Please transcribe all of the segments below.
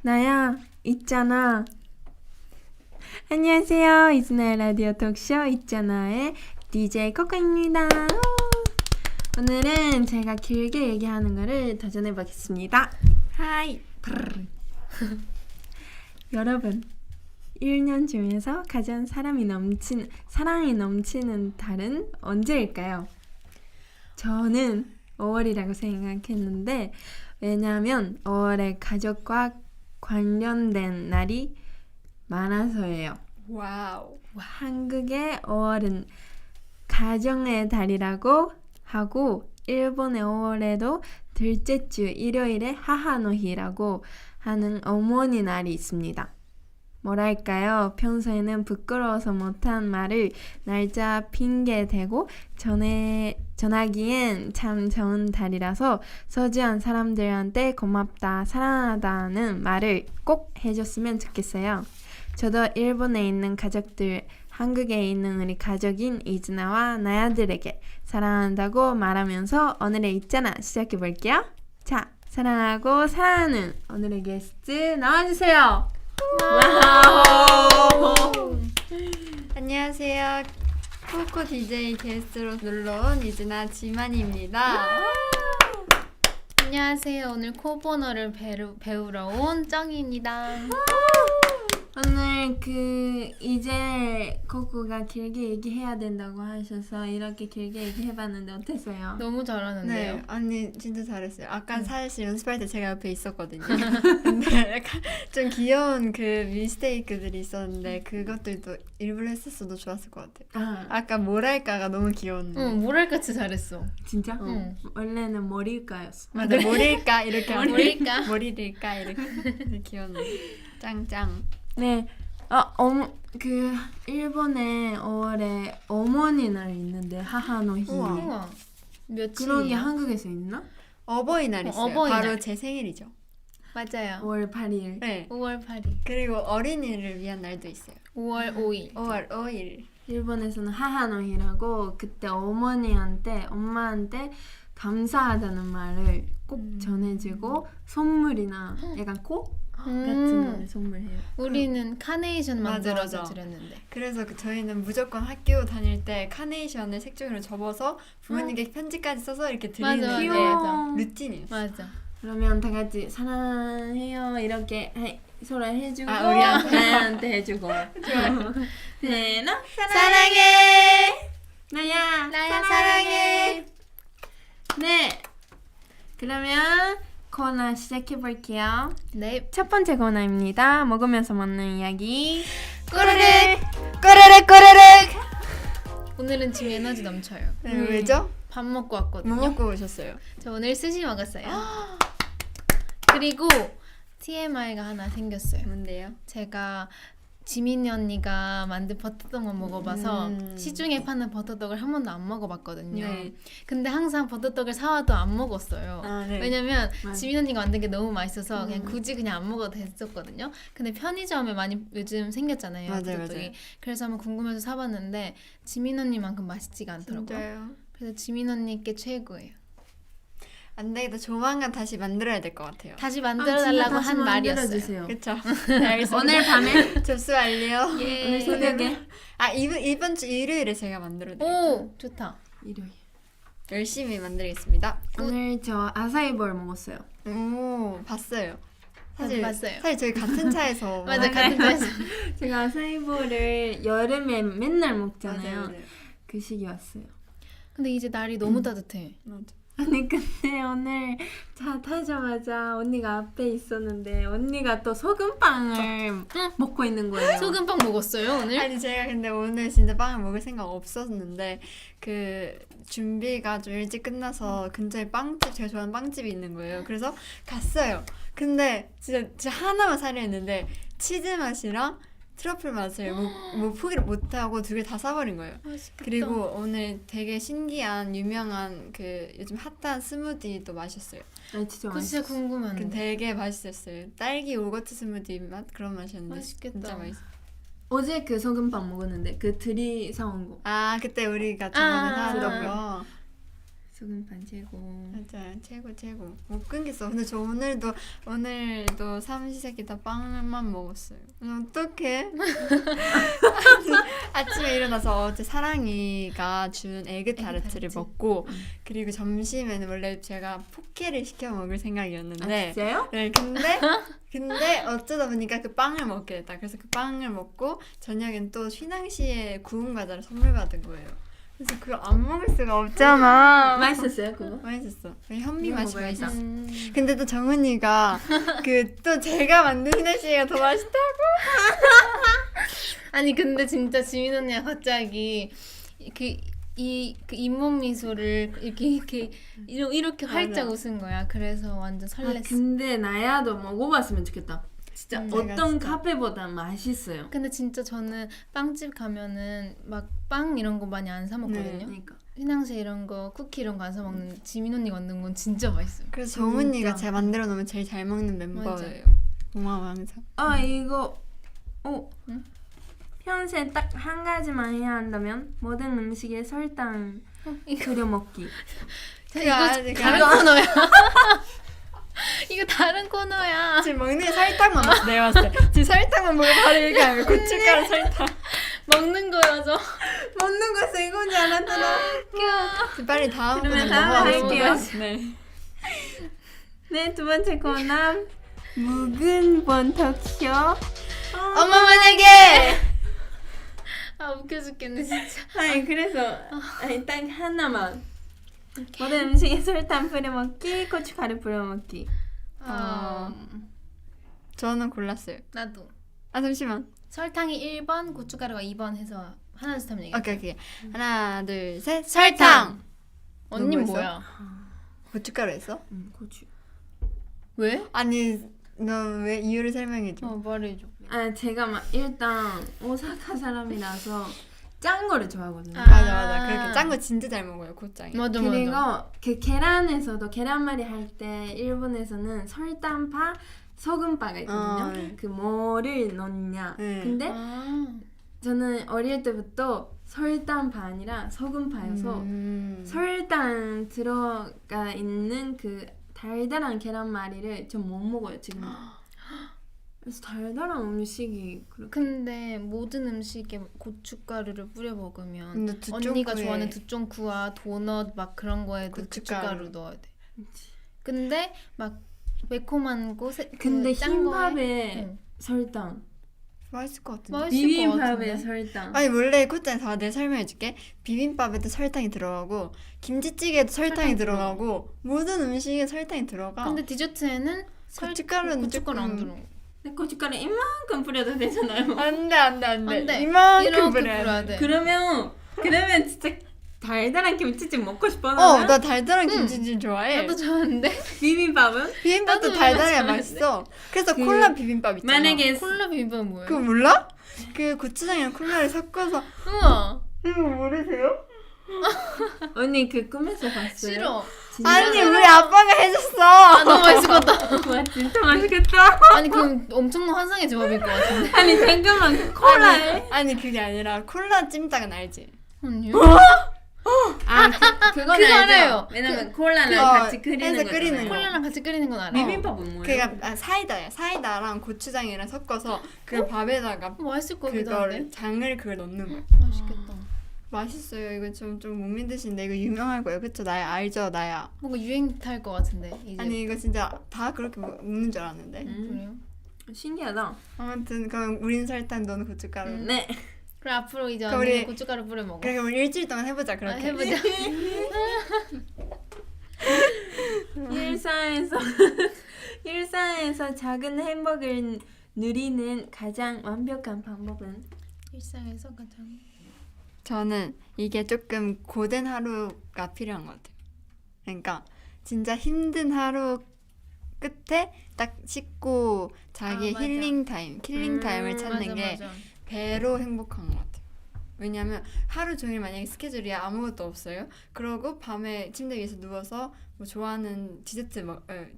나야, 있잖아. 안녕하세요. 이즈나의 라디오 톡쇼 있잖아의 DJ 코코입니다. 오늘은 제가 길게 얘기하는 거를 도전해보겠습니다. 하이. 여러분, 1년 중에서 가장 사랑이 넘치는 달은 언제일까요? 저는 5월이라고 생각했는데 왜냐하면 5월에 가족과 관련된 날이 많아서예요. 와우. 한국의 5월은 가정의 달이라고 하고 일본의 5월에도 둘째 주 일요일에 하하노히라고 하는 어머니 날이 있습니다. 뭐랄까요? 평소에는 부끄러워서 못한 말을 날짜 핑계 대고 전하기엔 참 좋은 달이라서 소중한 사람들한테 고맙다, 사랑하다는 말을 꼭 해줬으면 좋겠어요. 저도 일본에 있는 가족들, 한국에 있는 우리 가족인 이즈나와 나야들에게 사랑한다고 말하면서 오늘의 있잖아 시작해볼게요. 자, 사랑하고 사랑하는 오늘의 게스트 나와주세요. 와우. 안녕하세요. 코코 DJ 게스트로 놀러온 이즈나 지만입니다. 안녕하세요. 오늘 코보너를 배우러 온 쩡이입니다. 오늘 이제 코코가 길게 얘기해야 된다고 하셔서 이렇게 길게 얘기해봤는데 어땠어요? 너무 잘하는데요. 네, 언니 진짜 잘했어요. 아까 사실 연습할 때 제가 옆에 있었거든요. 근데 약간 좀 귀여운 그 미스테이크들이 있었는데 그것들도 일부러 했었어도 좋았을 것 같아요. 아까 뭐랄까가 너무 귀여웠는데. 응, 뭐랄까 진짜 잘했어. 진짜? 응. 원래는 머리일까였어. 맞아, 뭐릴까 이렇게 머리일까? 머리릴까 이렇게 귀여웠는데 짱짱. 네, 일본에 5월에 어머니 날 있는데 하하노히. 우와. 며칠? 그런 게 한국에서 있나? 어버이날 있어요. 어버이날. 바로 제 생일이죠. 맞아요. 5월 8일. 네. 5월 8일. 그리고 어린이를 위한 날도 있어요. 5월 5일. 5월 5일. 일본에서는 하하노히라고 그때 엄마한테 감사하다는 말을 꼭 전해주고 선물이나 약간 코 같은 거를 선물해요. 우리는 카네이션 맞아, 만들어서 맞아. 드렸는데. 그래서 저희는 무조건 학교 다닐 때 카네이션을 색종이로 접어서 부모님께 편지까지 써서 이렇게 드리는 맞아, 게 맞아. 루틴이에요. 맞아. 그러면 다 같이 사랑해요 이렇게 서로 해주고 우리한테. 나한테 해주고. 네, 너 사랑해. 나야 사랑해. 네, 그러면 코너 시작해볼게요. 네. 첫 번째 코너입니다. 먹으면서 먹는 이야기. 꼬르륵. 꼬르륵. 오늘은 지금 에너지 넘쳐요. 네, 왜죠? 밥 먹고 뭐 왔거든요. 먹고 오셨어요? 저 오늘 스시 먹었어요. 그리고 TMI가 하나 생겼어요. 뭔데요? 제가 지민이 언니가 만든 버터떡만 먹어봐서 시중에 파는 버터떡을 한 번도 안 먹어봤거든요. 네. 근데 항상 버터떡을 사와도 안 먹었어요. 아, 네. 왜냐면 맞아. 지민 언니가 만든 게 너무 맛있어서 그냥 안 먹어도 됐었거든요. 근데 편의점에 많이 요즘 생겼잖아요. 맞아요, 버터떡이. 맞아요. 그래서 한번 궁금해서 사봤는데 지민 언니만큼 맛있지가 않더라고요. 진짜요? 그래서 지민 언니께 최고예요. 안 되겠다. 조만간 다시 만들어야 될 것 같아요. 다시 진짜 만들어달라고 다시 한 말이었어요. 만들어주세요. 그쵸? 네, 알겠습니다. 오늘 밤에 접수 완료. 예. 오늘 새벽에 이번 주 일요일에 제가 만들어드릴게요. 오 좋다. 일요일. 열심히 만들겠습니다. 오늘 저 아사이볼 먹었어요. 오, 봤어요. 저도 봤어요. 사실 저희 같은 차에서 맞아 같은 데서. 제가 아사이볼을 여름에 맨날 먹잖아요. 맞아요. 그 시기 왔어요. 근데 이제 날이 너무 따뜻해. 맞아. 아니 근데 오늘 차 타자마자 언니가 앞에 있었는데 언니가 또 소금빵을 먹고 있는 거예요. 소금빵 먹었어요 오늘? 아니 제가 근데 오늘 진짜 빵을 먹을 생각 없었는데 그 준비가 좀 일찍 끝나서 근처에 빵집 제가 좋아하는 빵집이 있는 거예요. 그래서 갔어요. 근데 진짜 하나만 사려 했는데 치즈 맛이랑 트러플 맛을 뭐 포기를 못하고 두 개 다 사버린 거예요. 맛있겠다. 그리고 오늘 되게 신기한 유명한 그 요즘 핫한 스무디도 마셨어요. 아 진짜 그거 맛있어. 진짜 궁금한데. 그 되게 맛있었어요. 딸기 요거트 스무디 맛 그런 맛이었는데 맛있겠다. 진짜 맛있어. 어제 그 소금빵 먹었는데 그 들이 사온 거. 아 그때 우리가 저번에 아, 사왔던 거. 소금빵 최고. 맞아요. 최고. 못 끊겠어. 근데 저 오늘도 삼시세끼 다 빵만 먹었어요. 어떡해? 아침에 일어나서 어제 사랑이가 준 에그 타르트를 타르트. 먹고 그리고 점심에는 원래 제가 포케를 시켜 먹을 생각이었는데 진짜요? 네, 근데 어쩌다 보니까 그 빵을 먹게 됐다. 그래서 그 빵을 먹고 저녁엔 또 휘낭시에 구운 과자를 선물 받은 거예요. 그래서 그걸 안 먹을 수가 없잖아. 맛있었어요 그거? 맛있었어. 현미 이거 맛이 먹어야겠다. 맛있어. 근데 또 정은이가 그 또 제가 만든 휘낭시에가 더 맛있다고. 아니 근데 진짜 지민 언니가 갑자기 그 잇몸 미소를 이렇게 활짝 웃은 거야. 그래서 완전 설렜어. 근데 나야도 먹어봤으면 좋겠다. 진짜 내가 어떤 진짜. 카페보다 맛있어요. 근데 진짜 저는 빵집 가면은 막 빵 이런 거 많이 안 사 먹거든요. 그러니까. 휘낭시에 이런 거, 쿠키 이런 거 안 사 먹는 지민 언니가 만든 건 진짜 맛있어요. 그래서 정은이가 진짜. 제가 만들어 놓으면 제일 잘 먹는 멤버예요. 고마워 항상. 이거 응? 평소에 딱 한 가지만 해야 한다면 모든 음식에 설탕 그려 먹기. 그거 아직 다른 그거- 코너야. 이거 다른 코너야. 지금 먹는 게 설탕만 먹어. 내가 봤을 때 지금 설탕만 먹어. 바로 얘기하면 고춧가루 설탕. 먹는 거여서. 먹는 거 세고지 않았잖아. 지금 빨리 다음 그러면 분을 다음에 넘어가겠습니다. 할게요. 네. 네, 두 번째 코너 묵은 본토쇼. 엄마 만약에 아 웃겨 죽겠네 진짜. 아니 그래서 딱 하나만. 모든 음식에 설탕 뿌려 먹기, 고춧가루 뿌려 먹기. 저는 골랐어요. 나도. 아 잠시만. 설탕이 1번, 고춧가루가 2번 해서 하나 둘 셋 하면 얘기해. 오케이. 하나 둘 셋. 설탕. 언니 너 뭐 뭐야? 고춧가루 했어? 고추. 왜? 아니 너 왜 이유를 설명해줘. 말해줘. 제가 막 일단 오사카 사람이라서 짠 거를 좋아하거든요. 맞아. 그렇게 짠 거 진짜 잘 먹어요 고짱이. 맞아. 그리고 그 계란에서도 계란말이 할 때 일본에서는 설탕파, 소금파가 있거든요. 네. 그 뭐를 넣냐. 네. 근데 아. 저는 어릴 때부터 설탕파 아니라 소금파여서 설탕 들어가 있는 그 달달한 계란말이를 좀 못 먹어요 지금. 그래서 달달한 음식이 그렇게 근데 모든 음식에 고춧가루를 뿌려 먹으면 근데 두쫑쿠에 언니가 좋아하는 두쫑쿠와 도넛 막 그런 거에도 고춧가루. 고춧가루 넣어야 돼. 근데 막 매콤한 곳에 근데 짠 거에 흰밥에 응. 설탕, 맛있을 것 같은데. 맛있을 것 비빔밥에 같은데? 설탕. 아니 원래 코짱 다 내가 설명해줄게. 비빔밥에도 설탕이 들어가고 김치찌개에도 설탕이 설탕이 들어가고 모든 음식에 설탕이 들어가. 근데 디저트에는 고춧가루는 고춧가루 안 조금- 들어. 근데 고춧가루 이만큼 뿌려도 되잖아요. 안돼. 안 돼. 이만큼 이렇게 뿌려야 뿌려야 돼. 돼. 그러면 진짜 달달한 김치찜 먹고 싶어. 나 달달한 김치찜 좋아해. 나도 좋아하는데 비빔밥은 비빔밥도 나도 달달해야 좋아하는데. 맛있어. 그래서 그- 콜라 비빔밥 있잖아. 만약에 콜라 비빔밥 뭐예요? 그거 몰라? 그 고추장이랑 콜라를 섞어서. 우와 이거 모르세요? 언니 그 꿈에서 봤어요? 싫어. 진짜? 아니 우리 아빠가 해줬어. 아 너무 맛있을 것 같다. 와 진짜 맛있겠다. 아니 그럼 엄청난 환상의 조합일 것 같은데. 아니 잠깐만 그 콜라에 아니 그게 아니라 콜라 찜닭은 알지? 아니요? 그건 그거 알죠. 알아요. 왜냐면 콜라랑 그거 같이 끓이는 해서 거잖아요. 끓이는 거. 콜라랑 같이 끓이는 건 알아. 비빔밥은 뭐예요? 그니까 사이다야. 사이다랑 고추장이랑 섞어서 그 밥에다가 맛있을 것 같기도 그걸 한데. 장을 그걸 넣는 거야. 맛있겠다. 맛있어요. 이거 좀 못 믿으시는데 이거 유명할 거예요. 그쵸? 나야 알죠? 나야. 뭔가 유행 탈 것 같은데 이제. 아니 이거 진짜 다 그렇게 먹는 줄 알았는데. 그래요? 신기하다. 아무튼 그럼 우린 설탕 너는 고춧가루. 네. 그래 앞으로 이제 그럼 언니 우리- 고춧가루 뿌려 먹어. 그러니까 우리 일주일 동안 해보자 아, 그렇게. 해보자. 일상에서 작은 행복을 누리는 가장 완벽한 방법은? 일상에서 가장. 저는 이게 조금 고된 하루가 필요한 것 같아요. 그러니까 진짜 힘든 하루 끝에 딱 씻고 자기 맞아. 힐링 타임, 킬링 타임을 찾는 맞아, 게 맞아. 배로 행복한 것 같아요. 왜냐면 하루 종일 만약에 스케줄이 아무것도 없어요. 그러고 밤에 침대 위에서 누워서 뭐 좋아하는 디저트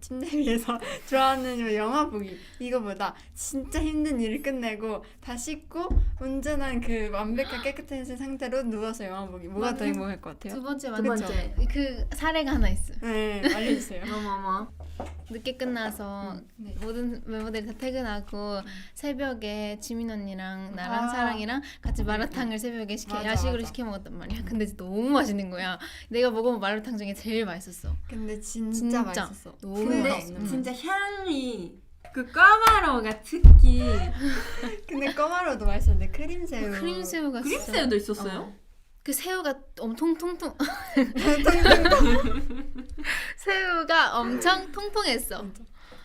침대 위에서 좋아하는 뭐 영화 보기 이거보다 진짜 힘든 일을 끝내고 다 씻고 온전한 그 완벽한 깨끗한 상태로 누워서 영화 보기 뭐가 더 행복할 것 같아요? 두 번째 두 맞죠? 번째. 그 사례가 하나 있어. 네, 알려주세요. 어머머. 늦게 끝나서 네. 모든 멤버들이 다 퇴근하고 새벽에 지민 언니랑 나랑 아. 사랑이랑 같이 마라탕을 새벽에 맞아, 야식으로 맞아. 시켜 먹었단 말이야. 근데 너무 맛있는 거야. 내가 먹어본 마라탕 중에 제일 맛있었어. 근데 진짜 진짜. 맛있었어. 너무 후회가 맛있어. 없는 맛. 진짜 향이 그 까마로가 특히 근데 꼬마로도 맛있었는데 크림새우. 크림새우가 진짜 그립새우도 있었어요? 그 새우가 엄청 통통 새우가 엄청 통통했어.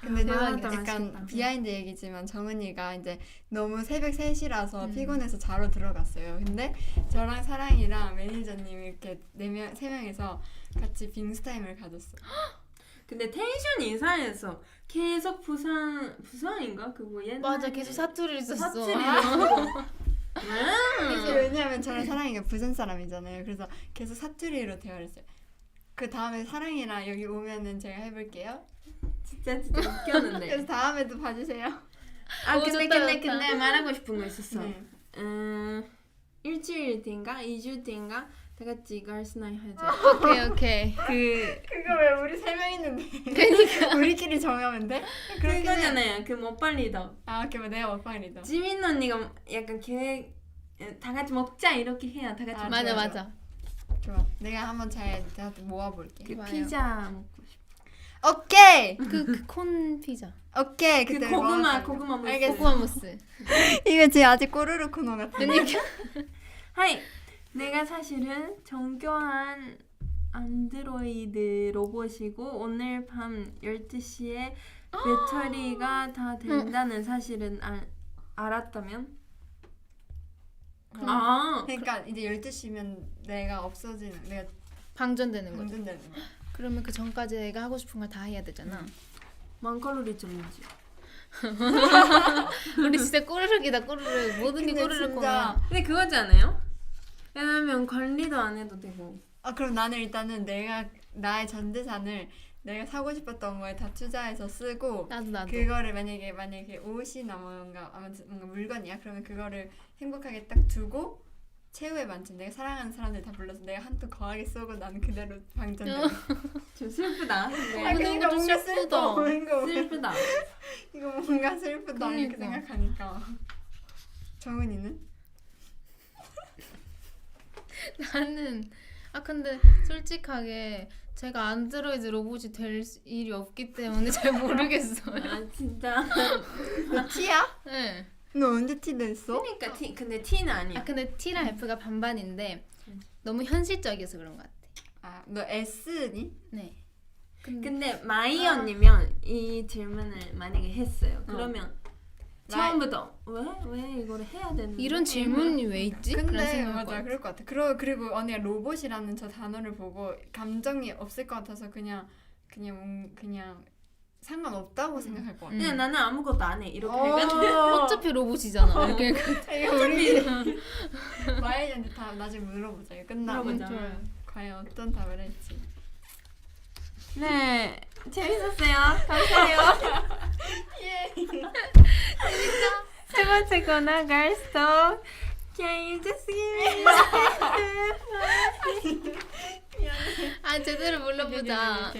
근데 대박이다, 약간 맛있겠다. 비하인드 얘기지만 정은이가 이제 너무 새벽 3시라서 음. 피곤해서 자러 들어갔어요. 근데 저랑 사랑이랑 매니저님 이렇게 3명이서 같이 빙스타임을 가졌어. 근데 텐션이 이상해서 계속 부산인가 그거 옛날 맞아, 계속 사투리를 썼어. 사투리로 왜냐면 저랑 사랑이가 부산 사람이잖아요. 그래서 계속 사투리로 대화를 했어요. 그 다음에 사랑이랑 여기 오면은 제가 해볼게요. 진짜 웃겼는데. 그래서 다음에도 봐주세요. 아 오, 근데 좋다, 근데 좋다. 근데 말하고 싶은 거 있었어. 네. 일주일 뒤인가 2주 뒤인가 다 같이 걸스나잇 하자. 오케이. 그거 왜 우리 3명 있는데? 그러니까 우리끼리 정하면 돼? 그렇긴 해. 그거잖아요. 그 못발 리더. 아, 오케이, 내가 먹방이다. 지민 언니가 약간 계획 다 같이 먹자 이렇게 해야 다 같이 아, 먹자. 맞아 좋아, 맞아. 좋아. 내가 한번 잘 모아볼게. 그 좋아요. 피자 먹고 싶어. 오케이. 그 콘 피자. 오케이. 그 그때 고구마 먹어볼게. 무스. 알겠어. 고구마 무스. 이거 지금 아직 꼬르르 코너 같아. 그러니까 하이. 내가 사실은 정교한 안드로이드 로봇이고 오늘 밤 12시에 배터리가 다 된다는 사실은 알았다면? 아 그러니까 이제 12시면 내가 방전되는 거죠. 방전되는 거야. 그러면 그 전까지 내가 하고 싶은 걸 다 해야 되잖아. 만칼로리 점이지. 우리 진짜 꼬르륵이다 꼬르륵. 모든 게 근데 꼬르륵 진짜 거면. 근데 그거지 않아요? 왜냐면 관리도 안 해도 되고. 그럼 나는 일단은 나의 전 재산을 내가 사고 싶었던 거에 다 투자해서 쓰고 나도. 그거를 만약에 옷이나 뭔가 아무튼 뭔가 물건이야. 그러면 그거를 행복하게 딱 두고 최후의 만찬 내가 사랑하는 사람들 다 불러서 내가 한 통 거하게 쏘고 나는 그대로 방전돼. 좀 슬프다. 아, 근데 근데 이거 좀 슬프다. 슬프다. 이거 뭔가 슬프다 이렇게 그러니까. 생각하니까. 정은이는? 나는 근데 솔직하게 제가 안드로이드 로봇이 될 일이 없기 때문에 잘 모르겠어요. 아 진짜. 너 T야? 네. 너 언제 T 됐어? 그러니까 근데 T는 아니야. 근데 T랑 F가 반반인데 너무 현실적이어서 그런 것 같아. 너 S니? 네. 근데 마이 언니면 이 질문을 만약에 했어요. 그러면 처음부터 왜 이거를 해야 되는? 이런 질문이 왜 있지? 그런 근데 생각을 맞아 할 그럴 것 같아. 그리고 언니가 로봇이라는 저 단어를 보고 감정이 없을 것 같아서 그냥 상관없다고 생각할 것 같아. 그냥 나는 아무것도 안 해. 이렇게 어. 해가지고. 어차피 로봇이잖아. 이렇게 이거 우리 마이한테 다 나중에 물어보자. 이거 끝나고 물어보자. 과연 어떤 답을 할지. 네 재밌었어요. 감사해요. 예. 세 번째 코너 걸스톡. Can you just give me 제대로 불러보자.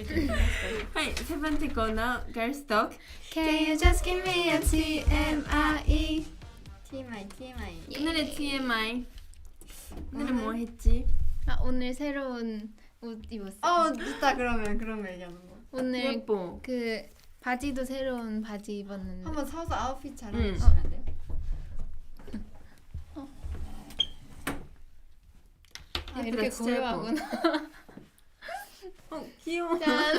하이 세 번째 코너 걸스톡. Can you just give me a TMI? TMI. 오늘의 TMI. 오늘은 뭐 했지? 오늘 새로운 옷 입었어. 좋다. 그러면 얘기하는 거. 오늘 예뻐. 그 바지도 새로운 바지 입었는데. 한번 서서 아웃핏 잘 응. 해주시면 안 돼요? 이렇게 진짜 예뻐. 고요하구나. 귀여워. 짠.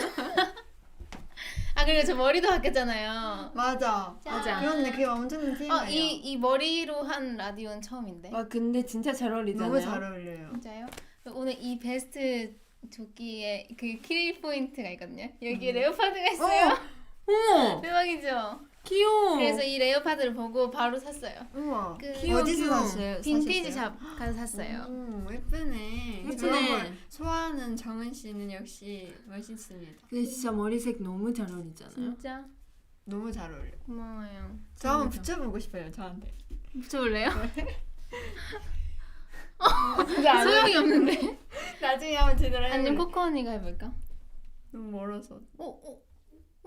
그리고 저 머리도 바뀌었잖아요. 맞아. 맞아. 그런데 그게 엄청난 TMI야. 이 머리로 한 라디오는 처음인데. 와 근데 진짜 잘 어울리잖아요. 너무 잘 어울려요. 진짜요? 오늘 이 베스트 조끼에 그 키 포인트가 있거든요. 여기 레오파드가 있어요. 어머 대박이죠? 귀여워. 그래서 이 레오파드를 보고 바로 샀어요. 우와. 그 귀여워, 어디서 귀여워. 샀어요? 빈티지 사셨어요? 샵 가서 샀어요. 오, 예쁘네. 예쁘네. 저런 걸 좋아하는 정은 씨는 역시 멋있습니다. 근데 진짜 머리색 너무 잘 어울리잖아요. 진짜 너무 잘 어울려. 고마워요. 저 한번 붙여보고 싶어요, 저한테. 붙여볼래요? 진짜 안 소용이 없는데. 나중에 한번 제대로 해볼래. 아니면 코코 언니가 해볼까? 너무 멀어서.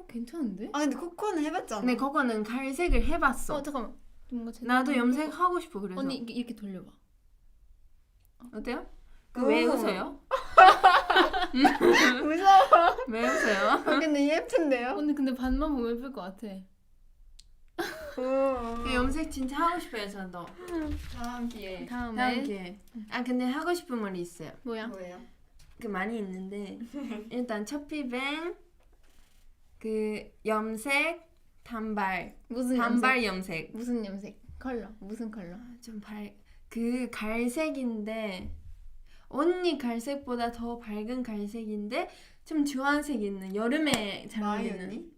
괜찮은데? 아 근데 코코는 해봤잖아. 근데 그거는 갈색을 해봤어. 잠깐만. 뭔가 나도 염색하고 싶어 그래서. 언니 이렇게 돌려봐. 어때요? 오. 왜 웃어요? 무서워. 왜 웃어요? 근데 예쁜데요? 언니 근데 반만 보면 예쁠 것 같아. 그 염색 진짜 하고 싶어요 저도. 다음 기회에. 다음에 다음 기회. 아 근데 하고 싶은 말이 있어요. 뭐야? 뭐예요? 그 많이 있는데 일단 첫비뱅 그 염색 단발 무슨 단발 염색? 염색 무슨 염색? 컬러 무슨 컬러? 좀 그 갈색인데 언니 갈색보다 더 밝은 갈색인데 좀 주황색 있는 여름에 잘 마이 어울리는 언니?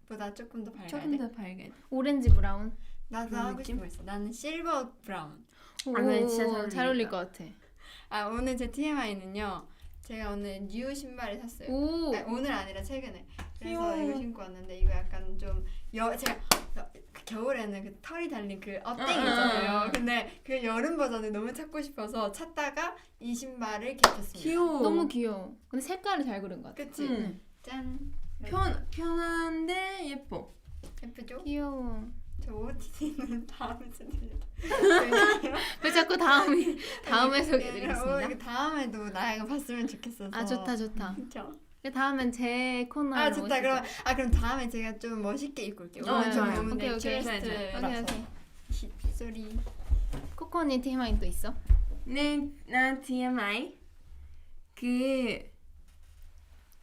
보다 조금 더 밝아야 조금 돼? 더 밝은. 오렌지 브라운. 나도 그런 하고 느낌? 싶은 거 있어. 나는 실버 브라운. 오, 근데 진짜 잘 어울릴 것 같아. 아 오늘 제 TMI는요. 제가 오늘 뉴 신발을 샀어요. 오. 아니, 오늘 아니라 최근에. 그래서 귀여워. 이거 신고 왔는데 이거 약간 좀 제가 그 겨울에는 그 털이 달린 그 업땡이 있잖아요. 근데 그 여름 버전을 너무 찾고 싶어서 찾다가 이 신발을 개쳤습니다. 귀여워. 너무 귀여워. 근데 색깔을 잘 고른 것 같아. 그치? 응. 짠. 편한데 예뻐. 예쁘죠? 귀여워. 저 OOTD는 다음에 드릴게요. 왜 자꾸 다음에 소개해드리겠습니다. 이거 다음에도 나이가 봤으면 좋겠어서. 아 좋다 좋다. 그쵸? 다음엔 제 코너로 아 좋다. 오시죠. 그럼 다음에 제가 좀 멋있게 입고 올게요. 어, 오늘 좀 좋아요. 너무 오케이, 오케이. 내추럴스트라서. 오케이. 힙소리. 코코 언니 TMI 또 있어? 네, 나 TMI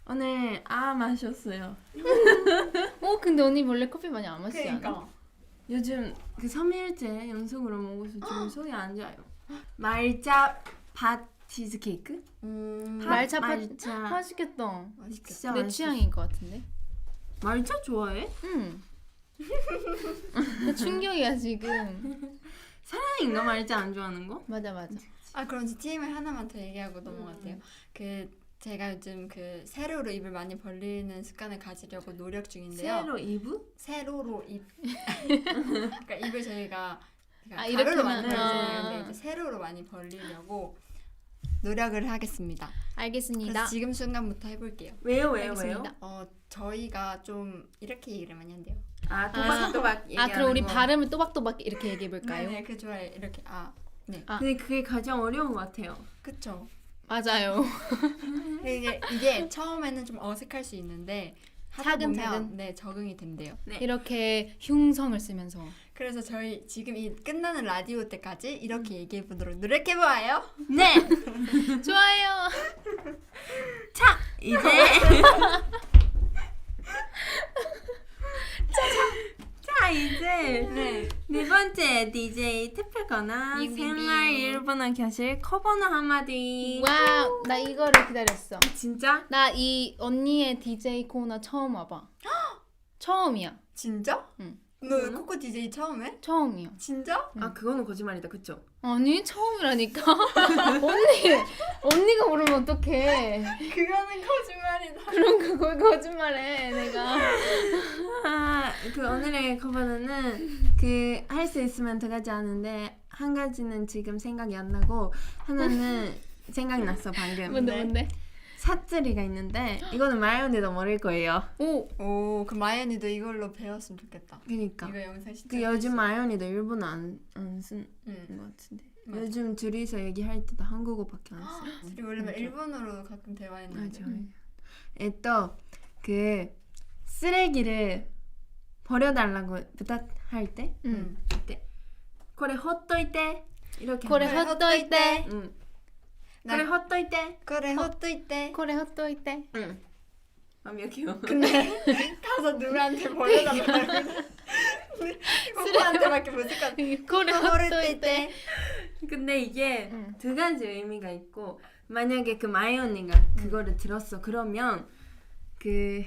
오늘 마셨어요. 근데 언니 원래 커피 많이 안 마시지 않아? 그러니까. 요즘 그 3일째 연속으로 먹어서 좀 속이 안 좋아요. 말차 팥 치즈케이크? 말차 팥 말차. 맛있겠다. 맛있겠다. 진짜 내 맛있어. 취향인 것 같은데. 말차 좋아해? 응. 나 충격이야 지금. 사랑인가 말차 안 좋아하는 거? 맞아. 아 그럼 제 TMI 하나만 더 얘기하고 넘어갈게요. 제가 요즘 그 세로로 입을 많이 벌리는 습관을 가지려고 노력 중인데요. 세로 이브? 세로로 입. 그러니까 입을 저희가 이렇게만. 가로로 만들잖아요. 아. 근데 이제 세로로 많이 벌리려고 노력을 하겠습니다. 알겠습니다. 그래서 지금 순간부터 해볼게요. 왜요? 알겠습니다. 저희가 좀 이렇게 얘기를 많이 한대요. 또박또박 얘기하는 그럼 우리 거. 발음을 또박또박 이렇게 얘기해 볼까요? 네, 그 좋아요. 이렇게 네, 근데 그게 가장 어려운 것 같아요. 그쵸. 맞아요. 이게 처음에는 좀 어색할 수 있는데 하다 차근차근. 보면 네 적응이 된대요. 네. 이렇게 흉성을 쓰면서. 그래서 저희 지금 이 끝나는 라디오 때까지 이렇게 얘기해 보도록 노력해 보아요. 네. 좋아요. 이제 이제 네 번째 DJ 태플거나 비비비. 생활 일본어 교실 커버너 한마디. 와우, 나 이거를 기다렸어. 진짜? 나 이 언니의 DJ 코너 처음 와봐. 처음이야. 진짜? 응. 너 코코 DJ 처음 해? 처음이야. 진짜? 아 그거는 거짓말이다, 그쵸? 아니 처음이라니까. 언니가 모르면 어떡해. 그거는 거짓말이다. 그런 거 거짓말해 내가. 그 오늘의 커버는 그 할 수 있으면 두 가지 하는데 한 가지는 지금 생각이 안 나고 하나는 생각났어 방금. 뭔데? 사투리가 있는데 이거는 마이언니도 모를 거예요. 오, 그 마연이도 이걸로 배웠으면 좋겠다. 그러니까 이거 영상 진짜. 그 요즘 마이언니도 일본어 안 쓰는 응. 것 같은데 맞아. 요즘 둘이서 얘기할 때도 한국어밖에 안 써. 우리 원래 맞아. 일본어로 가끔 대화했는데. 맞아. 또 쓰레기를 버려달라고 부탁할 때, 응. 그래 헛도이때 이렇게. 그래 하는 거야. 헛도이때. 응. 나- 그래 헛도이때. 그래 헛도이때. 그래 헛도이때. 응. 완벽해요. 근데 가서 누구한테 버려달라고. 코코한테밖에 못 쓸 것 같아. 그래 헛도이때. 근데 이게 응. 두 가지 의미가 있고 만약에 그 마이 언니가 그거를 들었어 그러면 그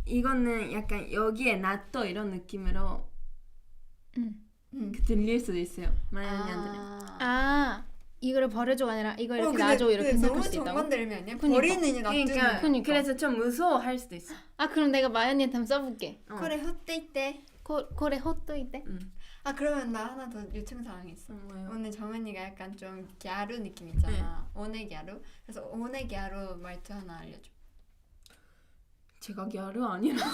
이거는 약간 여기에 낫또 이런 느낌으로 들릴 수도 있어요. 마이 언니한테는. 아 이거를 버려줘가 아니라 이걸 이렇게 근데 놔줘 이렇게 생각할 너무 수 있다고? 정반대 의미 아니야? 그니까. 버리느냐 놔두느냐. 그러니까, 그니까. 그래서 좀 무서워할 수도 있어. 아 그럼 내가 마연이한테 한번 써볼게. 그래 헛되이때. 고래 호또 이때. 아 그러면 나 하나 더 요청사항이 있어. 뭐요? 오늘 정은이가 약간 좀 갸루 느낌 있잖아. 오네 갸루. 그래서 오네 갸루 말투 하나 알려줘. 제가 갸루 아니라.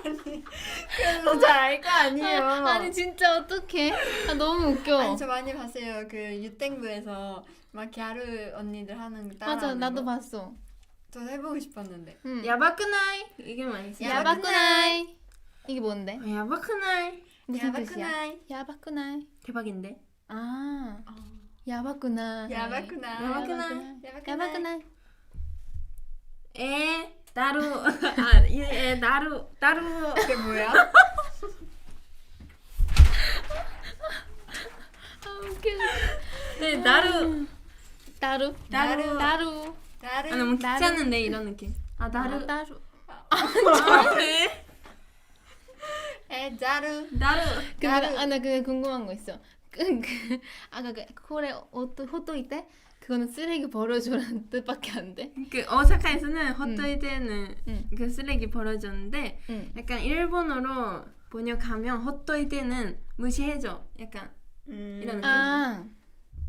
그래서 잘 알 거 아니에요. 아니 진짜 어떡해? 아 너무 웃겨. 아니 저 많이 봤어요. 그 유땡부에서 막 갸루 언니들 하는 거 따라. 맞아 나도 봤어. 저 해보고 싶었는데. 응. 야바쿠나이 이게 많이 써. 야바쿠나이. 이게 뭔데? 야바쿠나이 무슨 뜻이야? 야바쿠나이. 야바쿠나이. 대박인데. 아 야바쿠나. 야바쿠나. 야바쿠나. 야바쿠나이. 에 나루 아예 나루 그게 뭐야? 아 웃겨. 네 나루 나루. 나루. 나루. 나를. 아 너무 귀찮은데 이런 느낌. 아 나루 나루. 네. 에 나루. 나루 근데 나 그게 궁금한 거 있어. 아까 그 코레 호또 이때 그거는 쓰레기 버려줘라는 뜻밖에 안 돼. 그 오사카에서는 헛도이데는 응. 그 쓰레기 버려줬는데 응. 약간 일본어로 번역하면 헛도이데는 무시해줘. 약간 이런 느낌. 아.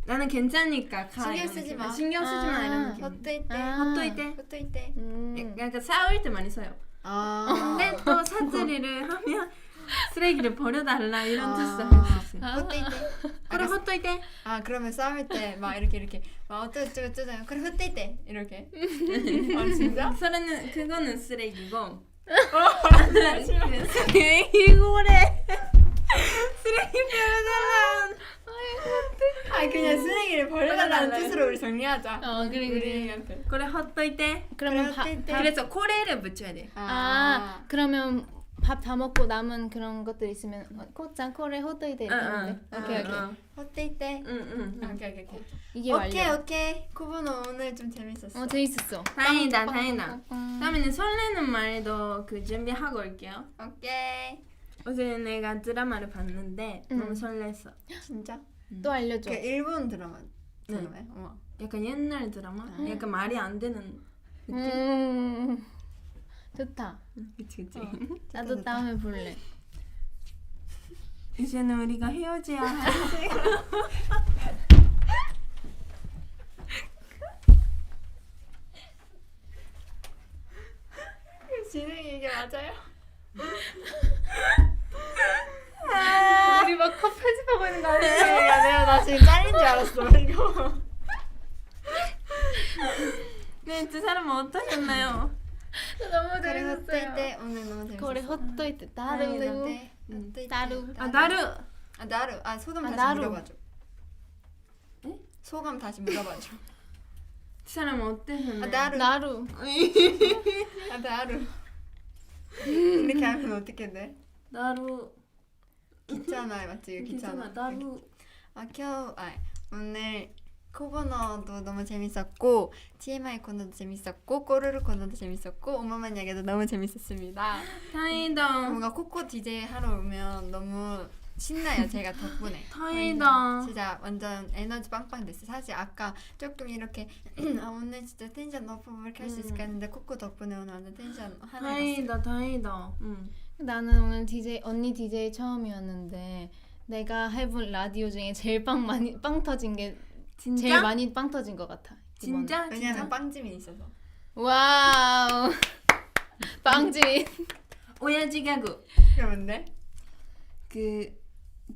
나는 괜찮으니까 가. 신경 이런 쓰지 느낌. 마. 신경 쓰지 마 이런 아. 느낌. 헛되이때. 아. 헛도이데. 헛되이때. 약간 싸울 때 많이 써요. 아. 근데 또 사투리를 하면 쓰레기를 버려달라 이런 아. 뜻을 할 수 있어요. 헛되이때. 그래 헛도이데. 아 그러면 싸울 때 막 이렇게 막 어쩌고 저쩌고 그래 헛되이때 이렇게. 아 진짜? 그거는 쓰레기고. 쓰레기고래. 쓰레기 버려달라. 아 그냥 쓰레기를 버려달라는 뜻으로 우리 정리하자. 그래. 우리한테. 그래 헛도이데. 그러면 헛되이때. 그래서 코레를 붙여야 돼. 아 그러면 밥 다 먹고 남은 그런 것들 있으면 코짱 코레 호또 이때 이러는데. 오케이. 헛되이때. 응. 오케이. 이게 완료. 오케이. 코보노 오늘 좀 재밌었어. 재밌었어. 다행이다. 빵. 다음에는 설레는 말도 그 준비하고 올게요. 오케이. 어제 내가 드라마를 봤는데 너무 설렜어. 진짜? 또 알려줘. 그 일본 드라마야? 어머. 약간 옛날 드라마? 약간 말이 안 되는 느낌? 좋다. 그치. 나도 좋다. 다음에 볼래. 이제는 우리가 헤어져야 해. 진행이 이게 맞아요? 우리 막 컵 편집하고 있는 거 아니야? 내가 나 지금 잘린 줄 알았어 이거. 네, 두 사람은 어떠셨나요? 너무 그래 재밌었어요. 헛되이때 오늘 너무 재밌었어. 코레 호또 이때 다행이다. 나루. 헛되이때. 나루. 아, 나루! 아 나루. 아 소감 아, 다시 나루. 물어봐줘. 소감 다시 물어봐줘. 두 사람은 어떠셨나요? 아 나루. 나루. 아 나루. 이렇게 하면 어떻게 돼? 나루. 귀찮아 맞지? 귀찮아. 나루. 오늘 코버너도 너무 재밌었고 TMI 코너도 재밌었고 꼬르르 코너도 재밌었고 오마만 이야기도 너무 재밌었습니다. 다행이다. 뭔가 코코 DJ 하러 오면 너무 신나요 제가 덕분에. 다행이다. 진짜 완전 에너지 빵빵 됐어요. 사실 아까 조금 이렇게 아, 오늘 진짜 텐션 높고 뭐 이렇게 할 수 있을까 했는데 코코 덕분에 오늘 완전 텐션 하나였어요. 다행이다. 나는 오늘 언니 DJ 처음이었는데 내가 해본 라디오 중에 제일 빵 터진 게 진짜? 제일 많이 빵 터진 것 같아. 이번에. 진짜? 왜냐면 진짜? 빵집이 있어서. 와우. 빵집. 오야지 개그. 그게 뭔데? 그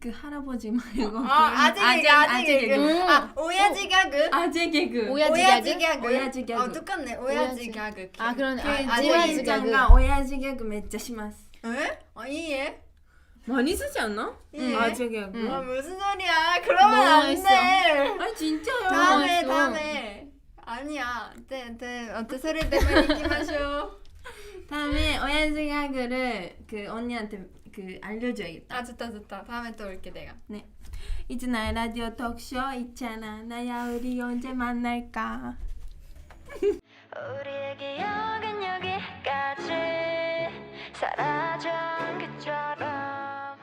할아버지 말고 아재 개그. 개그. 아 오야지 개그. 아재 개그. 오야지 개그. 오야지 개그. 똑같네. 오야지 개그. 아 그런 그 아재 오야지 개그. 개그가 오야지 개그 맺자 시마스. 에? 이해? 많이 쓰지 않나? 예. 아재 개그. 아 무슨 소리야? 그러면 너무 안 맛있어. 돼. 아 진짜요? 맛있어. 다음에. 아니야. 어때 소리 때문에 잊지 마쇼. 다음에 오야지 개그를 그 언니한테 그 알려줘야겠다. 아 좋다. 다음에 또 올게 내가. 네. 이제 나의 라디오 톡쇼 있잖아. 나야 우리 언제 만날까? 우리의 기억은 여기까지 사라져 그처럼